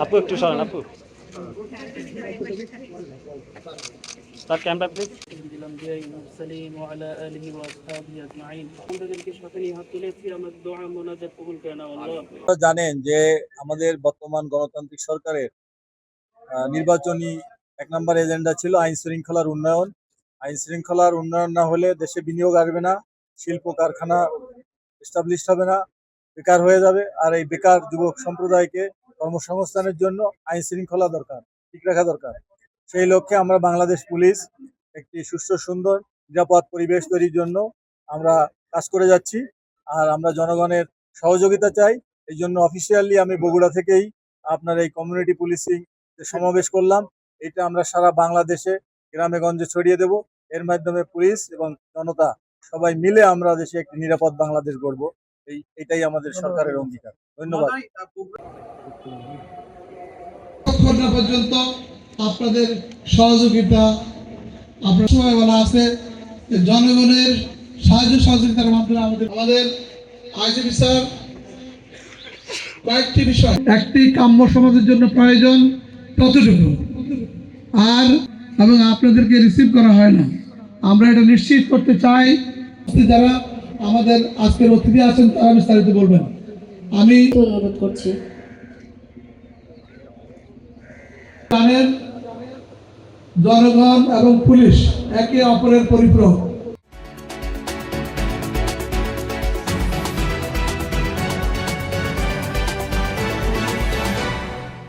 আপু একটু সরেন আপু স্যার ক্যামেরা প্লিজ। জানেন যে আমাদের বর্তমান গণতান্ত্রিক সরকারের নির্বাচনী ১ নম্বর এজেন্ডা ছিল আইন শৃঙ্খলার উন্নয়ন। আইন শৃঙ্খলার উন্নয়ন না হলে দেশে বিনিয়োগ আসবে না, শিল্প কারখানা এস্টাবলিশ হবে না, বেকার হয়ে যাবে। আর এই বেকার যুবক সম্প্রদায়কে কর্মসংস্থানের জন্য আইন শৃঙ্খলা দরকার, ঠিক রাখা দরকার। সেই লক্ষ্যে আমরা বাংলাদেশ পুলিশ একটি সুষ্ঠু সুন্দর নিরাপদ পরিবেশ তৈরির জন্য আমরা কাজ করে যাচ্ছি। আর আমরা জনগণের সহযোগিতা চাই। এই জন্য অফিসিয়ালি আমি বগুড়া থেকেই আপনার এই কমিউনিটি পুলিশিং যে সমাবেশ করলাম, এটা আমরা সারা বাংলাদেশে গ্রামে গঞ্জে ছড়িয়ে দেব। এর মাধ্যমে পুলিশ এবং জনতা সবাই মিলে আমরা দেশে একটি নিরাপদ বাংলাদেশ গড়ব। এটাই আমাদের সরকারের অঙ্গীকার। ধন্যবাদ। পর্যন্ত আপনাদের সহযোগিতা আপনার সময় বলা আছে, জনগণের সাহায্য সহযোগিতার মাধ্যমে আমাদের আইজিপি স্যার কয়েকটি বিষয়, একটি কাম্য সমাজের জন্য প্রয়োজন ততটুকু, আর এবং আপনাদেরকে রিসিভ করা হয় না। আমরা এটা নিশ্চিত করতে চাই। যারা আমাদের আজকের অতিথি আছেন তারা বিস্তারিত বলবেন। আমি অনুরোধ করছি। জানেন জনগণ এবং পুলিশ একে অপরের পরিপূরক।